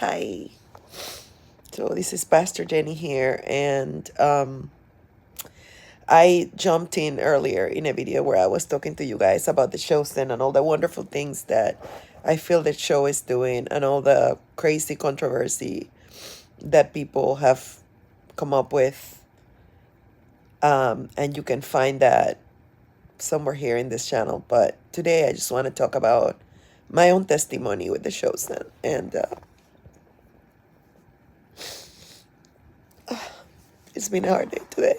Hi. So this is Pastor Jenny here, and I jumped in earlier in a video where I was talking to you guys about the Chosen and all the wonderful things that I feel the show is doing, and all the crazy controversy that people have come up with. And you can find that somewhere here in this channel. But today I just want to talk about my own testimony with the Chosen, and it's been a hard day today.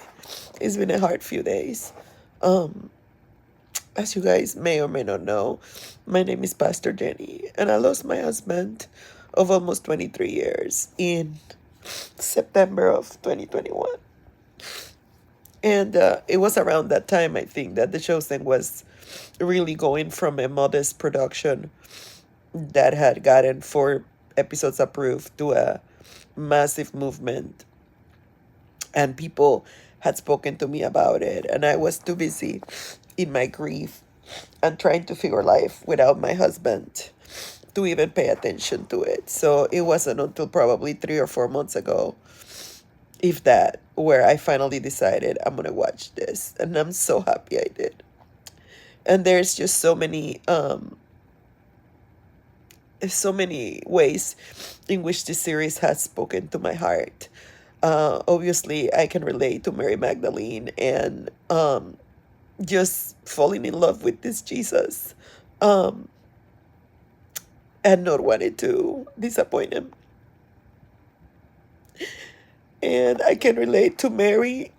It's been a hard few days. As you guys may or may not know, my name is Pastor Jenny, and I lost my husband of almost 23 years in September of 2021. And it was around that time, I think, that The Chosen was really going from a modest production that had gotten 4 episodes approved to a massive movement. And people had spoken to me about it, and I was too busy in my grief and trying to figure life without my husband to even pay attention to it. So it wasn't until probably 3 or 4 months ago, if that, where I finally decided I'm gonna watch this, and I'm so happy I did. And there's just so many ways in which this series has spoken to my heart. Obviously, I can relate to Mary Magdalene and just falling in love with this Jesus, um, and not wanting to disappoint him. And I can relate to Mary,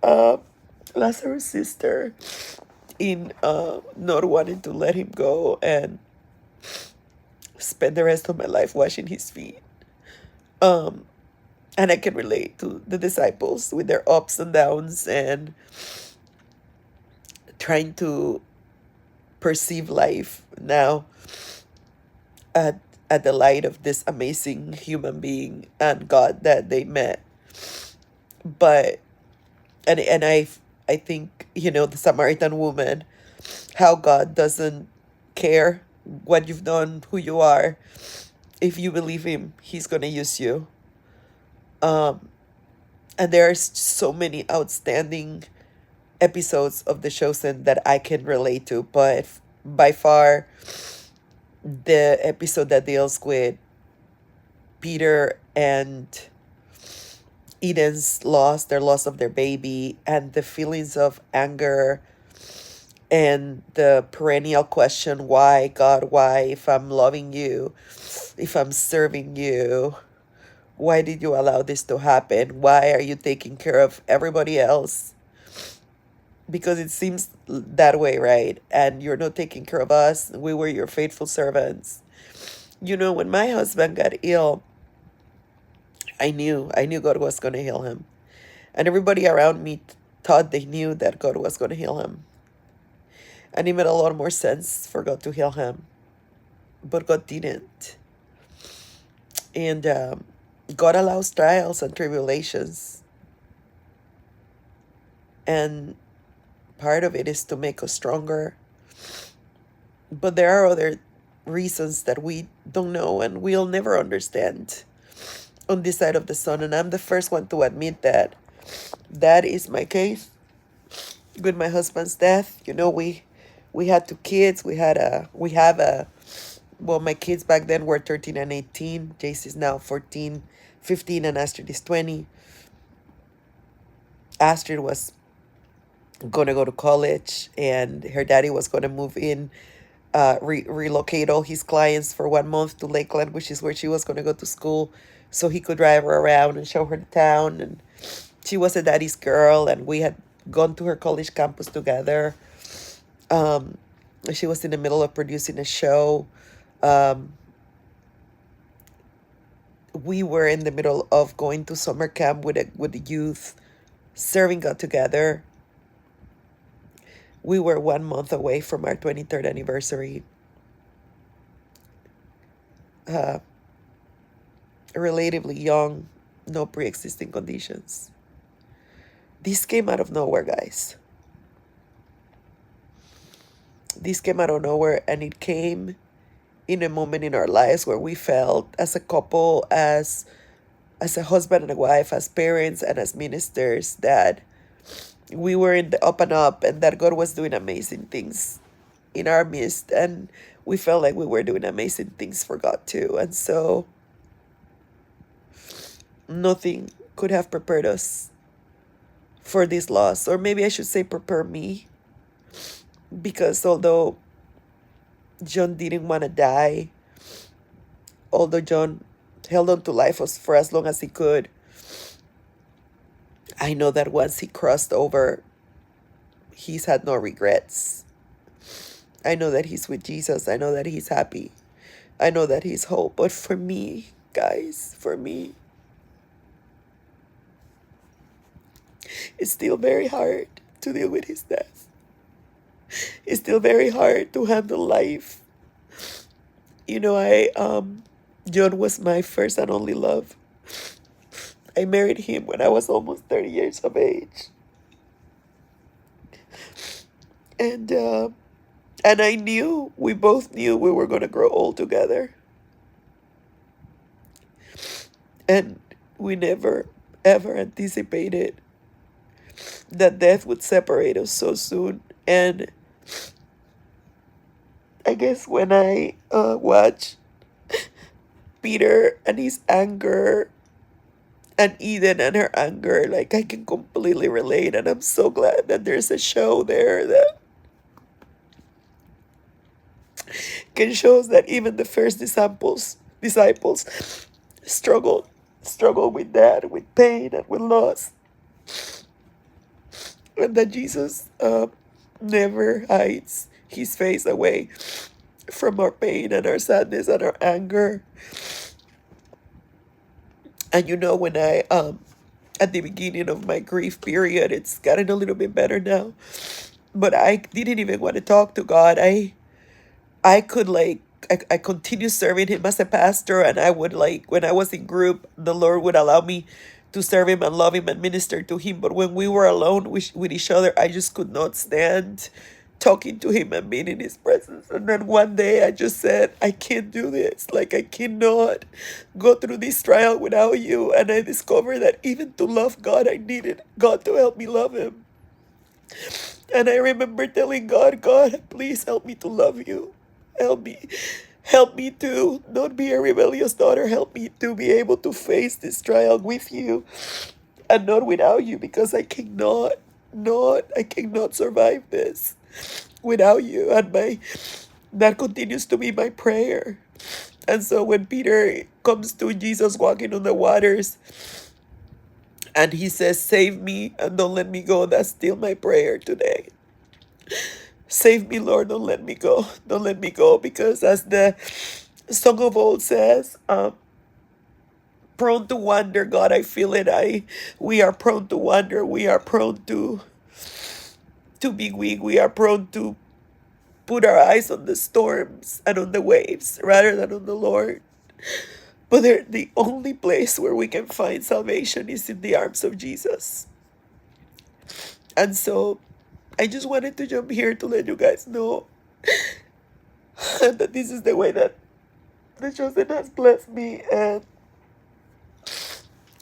Lazarus' sister, in not wanting to let him go and spend the rest of my life washing his feet. Um, and I can relate to the disciples with their ups and downs and trying to perceive life now at at the light of this amazing human being and God that they met. But and I think, the Samaritan woman, how God doesn't care what you've done, who you are. If you believe him, he's gonna use you. Um and there's so many outstanding episodes of The Chosen that I can relate to, but by far the episode that deals with Peter and Eden's loss, their loss of their baby, and the feelings of anger and the perennial question, why, God, why, if I'm loving you, if I'm serving you, why did you allow this to happen? Why are you taking care of everybody else? Because it seems that way, right? And you're not taking care of us. We were your faithful servants. When my husband got ill, I knew God was going to heal him. And everybody around me thought they knew that God was going to heal him. And it made a lot more sense for God to heal him. But God didn't. And God allows trials and tribulations. And part of it is to make us stronger. But there are other reasons that we don't know and we'll never understand on this side of the sun. And I'm the first one to admit that that is my case with my husband's death. We had 2 kids. Well, my kids back then were 13 and 18. Jace is now 14, 15, and Astrid is 20. Astrid was going to go to college, and her daddy was going to move in, relocate all his clients for 1 month to Lakeland, which is where she was going to go to school, so he could drive her around and show her the town. And she was a daddy's girl, and we had gone to her college campus together. She was in the middle of producing a show. We were in the middle of going to summer camp with the youth, serving God together. We were 1 month away from our 23rd anniversary. Relatively young, no pre-existing conditions. This came out of nowhere, guys. This came out of nowhere, and it came in a moment in our lives where we felt as a couple, as a husband and a wife, as parents and as ministers, that we were in the up and up and that God was doing amazing things in our midst, and we felt like we were doing amazing things for God too. And so nothing could have prepared us for this loss, or maybe I should say prepare me, because although John didn't want to die, although John held on to life for as long as he could, I know that once he crossed over, he's had no regrets. I know that he's with Jesus. I know that he's happy. I know that he's hope. But for me, guys, for me, it's still very hard to deal with his death. It's still very hard to handle life. You know, John was my first and only love. I married him when I was almost 30 years of age. And we both knew we were going to grow old together. And we never, ever anticipated that death would separate us so soon. And I guess when I watch Peter and his anger and Eden and her anger, like, I can completely relate. And I'm so glad that there's a show there that can show us that even the first disciples struggle with that, with pain and with loss, and that Jesus never hides his face away from our pain and our sadness and our anger. And you know, when I at the beginning of my grief period, it's gotten a little bit better now, but I didn't even want to talk to God. I could, like, I continue serving him as a pastor, and I would, like, when I was in group, the Lord would allow me to serve him and love him and minister to him. But when we were alone with each other, I just could not stand talking to him and being in his presence. And then one day I just said, I can't do this. Like, I cannot go through this trial without you. And I discovered that even to love God, I needed God to help me love him. And I remember telling God, God, please help me to love you. Help me. Help me to not be a rebellious daughter. Help me to be able to face this trial with you and not without you, because I cannot survive this without you. And that continues to be my prayer. And so when Peter comes to Jesus walking on the waters and he says, save me and don't let me go, that's still my prayer today. Save me, Lord, don't let me go. Don't let me go, because as the song of old says, prone to wander, God, I feel it. We are prone to wander. We are prone to be weak. We are prone to put our eyes on the storms and on the waves rather than on the Lord. But the only place where we can find salvation is in the arms of Jesus. And so I just wanted to jump here to let you guys know that this is the way that The Chosen has blessed me. And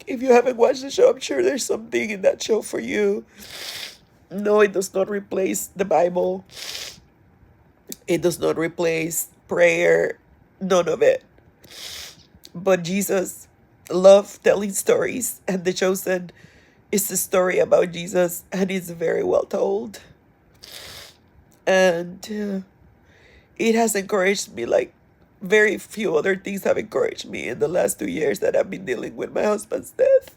if you haven't watched the show, I'm sure there's something in that show for you. No, it does not replace the Bible. It does not replace prayer. None of it. But Jesus loved telling stories, and The Chosen is a story about Jesus, and it's very well told. And it has encouraged me like very few other things have encouraged me in the last 2 years that I've been dealing with my husband's death.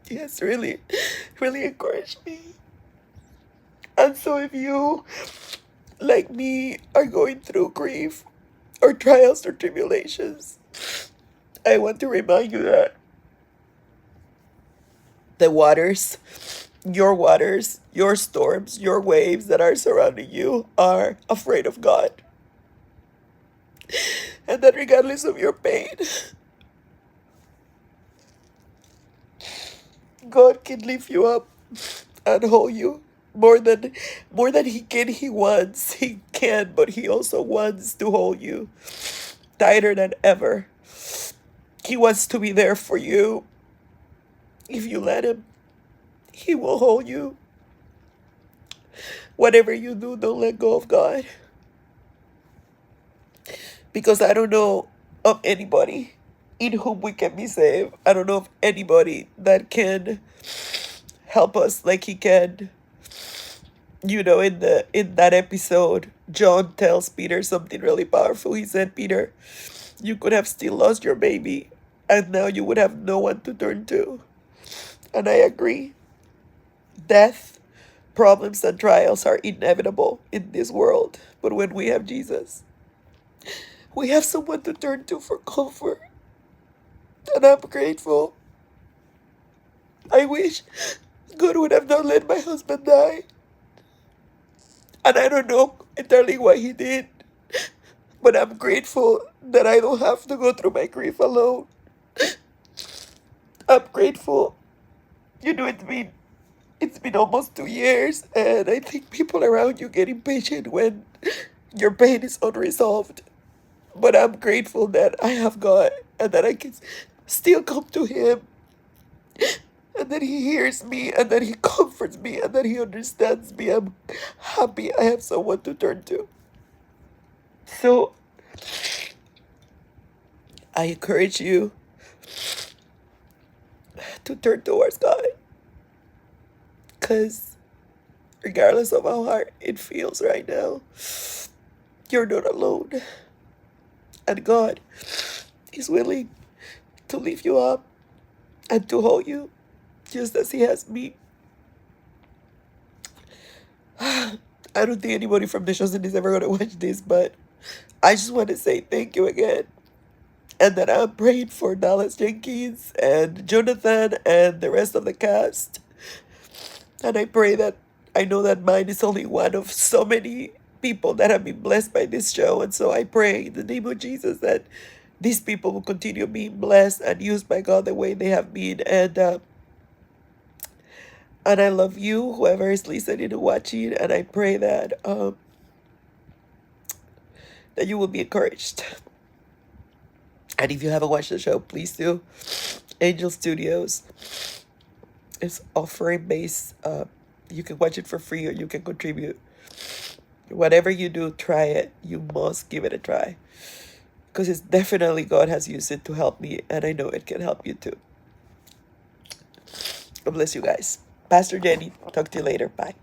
It has really, really encouraged me. And so if you, like me, are going through grief or trials or tribulations, I want to remind you that the waters, your storms, your waves that are surrounding you are afraid of God. And that regardless of your pain, God can lift you up and hold you more than he wants. He can, but he also wants to hold you tighter than ever. He wants to be there for you. If you let him, he will hold you. Whatever you do, don't let go of God. Because I don't know of anybody in whom we can be saved. I don't know of anybody that can help us like he can. You know, in that episode, John tells Peter something really powerful. He said, Peter, you could have still lost your baby, and now you would have no one to turn to. And I agree. Death, problems, and trials are inevitable in this world. But when we have Jesus, we have someone to turn to for comfort. And I'm grateful. I wish God would have not let my husband die. And I don't know entirely why he did. But I'm grateful that I don't have to go through my grief alone. I'm grateful. You know, it's been almost 2 years, and I think people around you get impatient when your pain is unresolved. But I'm grateful that I have God and that I can still come to Him, and that He hears me, and that He comforts me, and that He understands me. I'm happy I have someone to turn to. So I encourage you to turn towards God, because regardless of how hard it feels right now, you're not alone. And God is willing to lift you up and to hold you just as He has me. I don't think anybody from the chosen is ever going to watch this, but I just want to say thank you again. And that I'm praying for Dallas Jenkins and Jonathan and the rest of the cast. And I pray that, I know that mine is only one of so many people that have been blessed by this show. And so I pray in the name of Jesus that these people will continue being blessed and used by God the way they have been. And I love you, whoever is listening and watching. And I pray that that you will be encouraged. And if you haven't watched the show, please do. Angel Studios is offering base. You can watch it for free or you can contribute. Whatever you do, try it. You must give it a try. Because it's definitely God has used it to help me. And I know it can help you too. God bless you guys. Pastor Jenny, talk to you later. Bye.